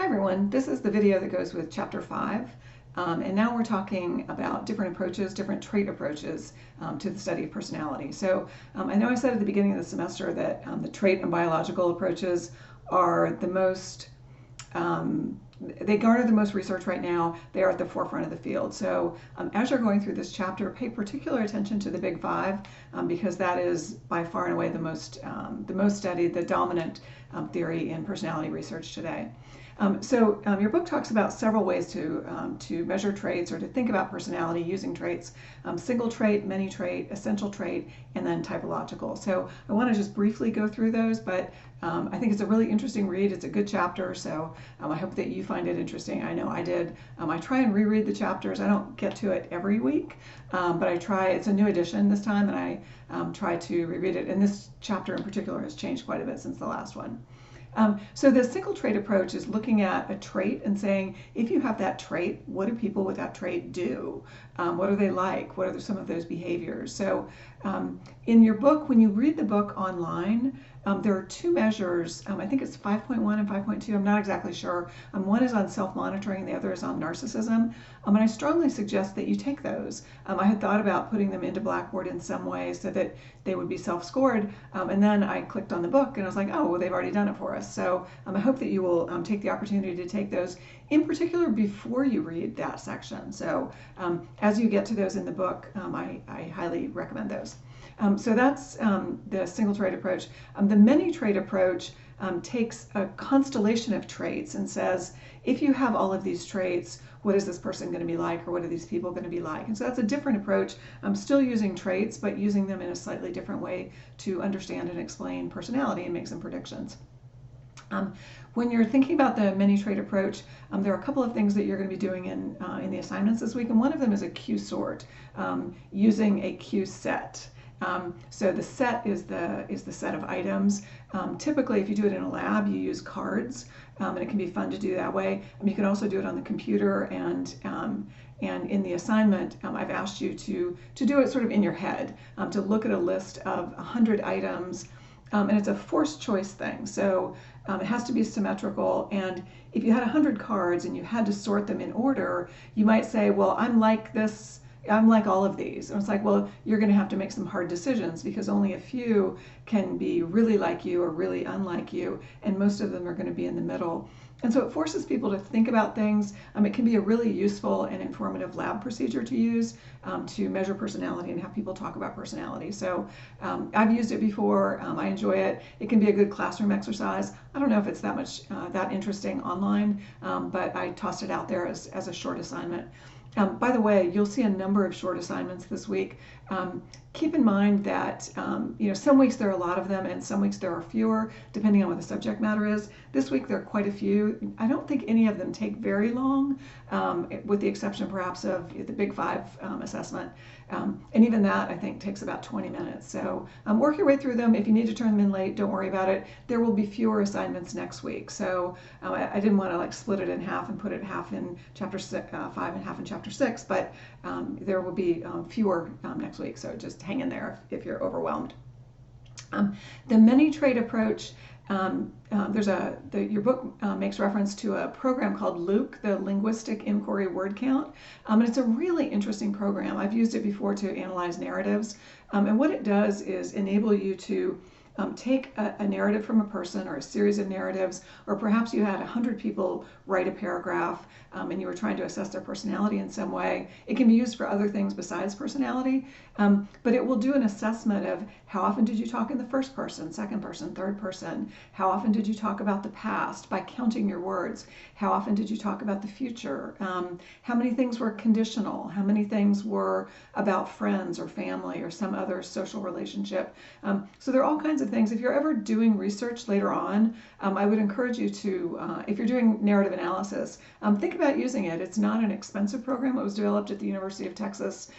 Hi everyone, this is the video that goes with chapter 5, and now we're talking about different approaches, different trait approaches to the study of personality. So I know I said at the beginning of the semester that the trait and biological approaches are the most, they garner the most research right now. They are at the forefront of the field. So as you're going through this chapter, pay particular attention to the Big Five because that is by far and away the most studied, the dominant theory in personality research today. Your book talks about several ways to measure traits or to think about personality using traits: single trait, many trait, essential trait, and then typological. So I want to just briefly go through those, but I think it's a really interesting read. It's a good chapter, so I hope that you find it interesting. I know I did. I try and reread the chapters. I don't get to it every week, but I try. It's a new edition this time, and I try to reread it. And this chapter in particular has changed quite a bit since the last one. So the single trait approach is looking at a trait and saying, if you have that trait, what do people with that trait do? What are they like? What are some of those behaviors? So in your book, when you read the book online, there are two measures. I think it's 5.1 and 5.2. I'm not exactly sure. One is on self-monitoring, the other is on narcissism. And I strongly suggest that you take those. I had thought about putting them into Blackboard in some way so that they would be self-scored. And then I clicked on the book and I was like, oh, well, they've already done it for us. So I hope that you will take the opportunity to take those, in particular before you read that section. So as you get to those in the book, I highly recommend those. So that's the single trait approach. The many trait approach takes a constellation of traits and says, if you have all of these traits, what is this person going to be like, or what are these people going to be like? And so that's a different approach. I'm still using traits, but using them in a slightly different way to understand and explain personality and make some predictions. When you're thinking about the many trait approach, there are a couple of things that you're going to be doing in the assignments this week, and one of them is a Q sort, using a Q set. So the set is the set of items. Typically, if you do it in a lab, you use cards, and it can be fun to do that way. You can also do it on the computer, and in the assignment, I've asked you to do it sort of in your head, to look at a list of 100 items, and it's a forced choice thing. So it has to be symmetrical, and if you had 100 cards and you had to sort them in order, you might say, well, I'm like this. I'm like all of these. And it's like, well, you're going to have to make some hard decisions because only a few can be really like you or really unlike you, and most of them are going to be in the middle. And so it forces people to think about things. It can be a really useful and informative lab procedure to use to measure personality and have people talk about personality. So I've used it before. I enjoy it. It can be a good classroom exercise. I don't know if it's that interesting online, but I tossed it out there as a short assignment. By the way, you'll see a number of short assignments this week. Keep in mind that some weeks there are a lot of them and some weeks there are fewer, depending on what the subject matter is. This week there are quite a few. I don't think any of them take very long, with the exception perhaps of the Big Five assessment. And even that, I think, takes about 20 minutes. So work your way through them. If you need to turn them in late, don't worry about it. There will be fewer assignments next week. So I didn't want to split it in half and put it half in chapter 5 and half in chapter 6, but there will be fewer next week. So just hang in there if you're overwhelmed. The many trait approach, your book makes reference to a program called LIWC, the Linguistic Inquiry Word Count, and it's a really interesting program. I've used it before to analyze narratives, and what it does is enable you to take a narrative from a person or a series of narratives, or perhaps you had 100 people write a paragraph and you were trying to assess their personality in some way. It can be used for other things besides personality, but it will do an assessment of how often did you talk in the first person, second person, third person, how often did you talk about the past by counting your words, how often did you talk about the future, how many things were conditional, how many things were about friends or family or some other social relationship. So there are all kinds of things. If you're ever doing research later on, I would encourage you to, if you're doing narrative analysis, think about using it. It's not an expensive program. It was developed at the University of Texas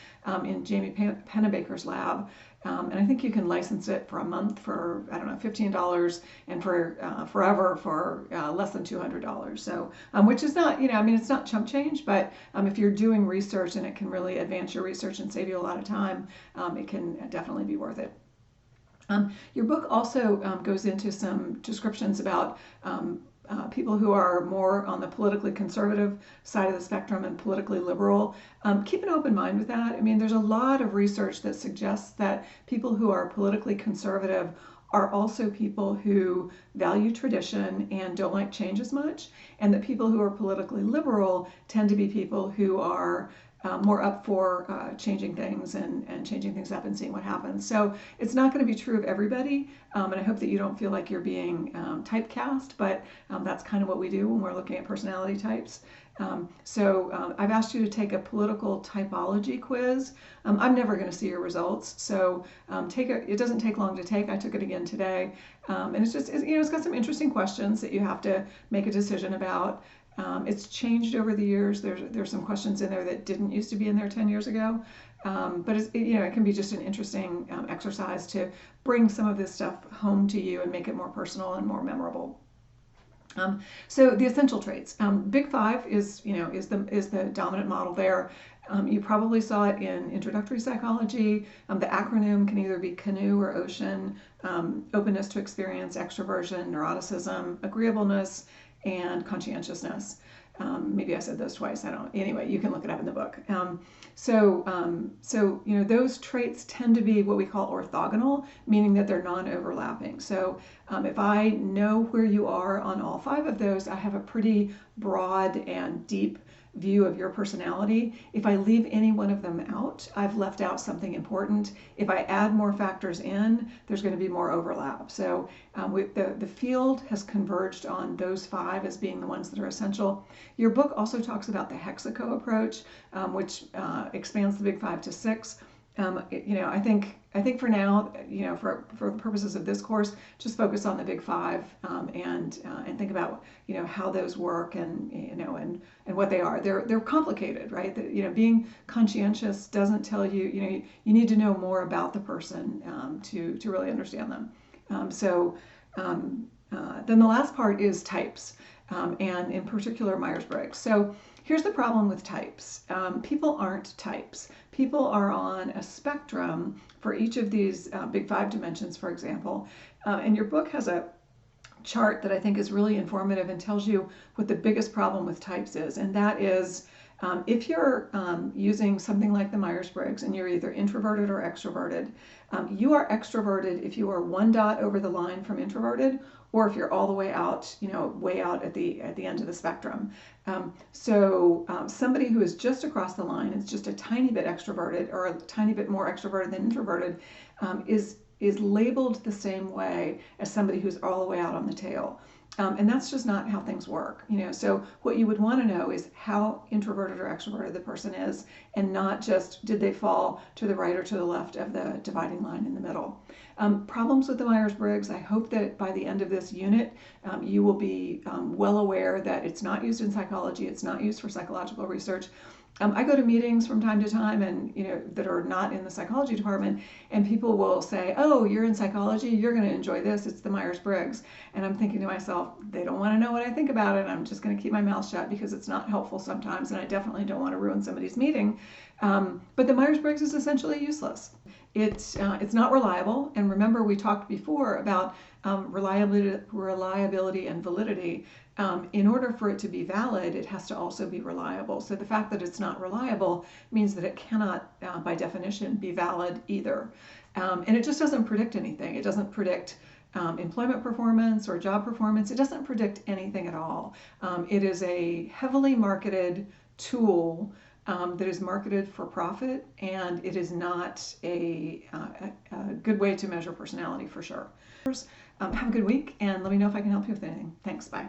in Jamie Pennebaker's lab. And I think you can license it for a month for, I don't know, $15, and for forever for less than $200. So, which is not, it's not chump change, but if you're doing research and it can really advance your research and save you a lot of time, it can definitely be worth it. Your book also goes into some descriptions about people who are more on the politically conservative side of the spectrum and politically liberal. Keep an open mind with that. I mean, there's a lot of research that suggests that people who are politically conservative are also people who value tradition and don't like change as much, and that people who are politically liberal tend to be people who are more up for changing things and changing things up and seeing what happens. So it's not going to be true of everybody, and I hope that you don't feel like you're being typecast, but that's kind of what we do when we're looking at personality types. I've asked you to take a political typology quiz. I'm never going to see your results, so it doesn't take long to take. I took it again today, and it's got some interesting questions that you have to make a decision about. It's changed over the years. There's some questions in there that didn't used to be in there 10 years ago, but it can be just an interesting exercise to bring some of this stuff home to you and make it more personal and more memorable. So the essential traits. Big Five is the dominant model there. You probably saw it in introductory psychology. The acronym can either be CANOE or OCEAN: openness to experience, extroversion, neuroticism, agreeableness, and conscientiousness. Maybe I said those twice. I don't. Anyway, you can look it up in the book. Those traits tend to be what we call orthogonal, meaning that they're non-overlapping. So if I know where you are on all five of those, I have a pretty broad and deep view of your personality. If I leave any one of them out, I've left out something important. If I add more factors in, there's going to be more overlap. So the field has converged on those five as being the ones that are essential. Your book also talks about the Hexaco approach, which expands the Big Five to 6. I think for now, for the purposes of this course, just focus on the Big Five and think about how those work and what they are. They're complicated, right? Being conscientious doesn't tell you you need to know more about the person to really understand them. Then the last part is types, and in particular Myers-Briggs. So here's the problem with types. People aren't types. People are on a spectrum for each of these Big Five dimensions, for example. And your book has a chart that I think is really informative and tells you what the biggest problem with types is. And that is if you're using something like the Myers-Briggs and you're either introverted or extroverted, you are extroverted if you are one dot over the line from introverted, or if you're all the way out, way out at the end of the spectrum. Somebody who is just across the line, is just a tiny bit extroverted or a tiny bit more extroverted than introverted, is labeled the same way as somebody who's all the way out on the tail. And that's just not how things work. So what you would want to know is how introverted or extroverted the person is, and not just did they fall to the right or to the left of the dividing line in the middle. Problems with the Myers-Briggs, I hope that by the end of this unit, you will be well aware that it's not used in psychology, it's not used for psychological research. I go to meetings from time to time and that are not in the psychology department, and people will say, oh, you're in psychology, you're going to enjoy this, it's the Myers-Briggs. And I'm thinking to myself, they don't want to know what I think about it. I'm just going to keep my mouth shut because it's not helpful sometimes, and I definitely don't want to ruin somebody's meeting. But the Myers-Briggs is essentially useless. It's not reliable, and remember we talked before about reliability and validity. In order for it to be valid, it has to also be reliable. So the fact that it's not reliable means that it cannot, by definition, be valid either. And it just doesn't predict anything. It doesn't predict employment performance or job performance. It doesn't predict anything at all. It is a heavily marketed tool that is marketed for profit, and it is not a good way to measure personality for sure. Have a good week, and let me know if I can help you with anything. Thanks, bye.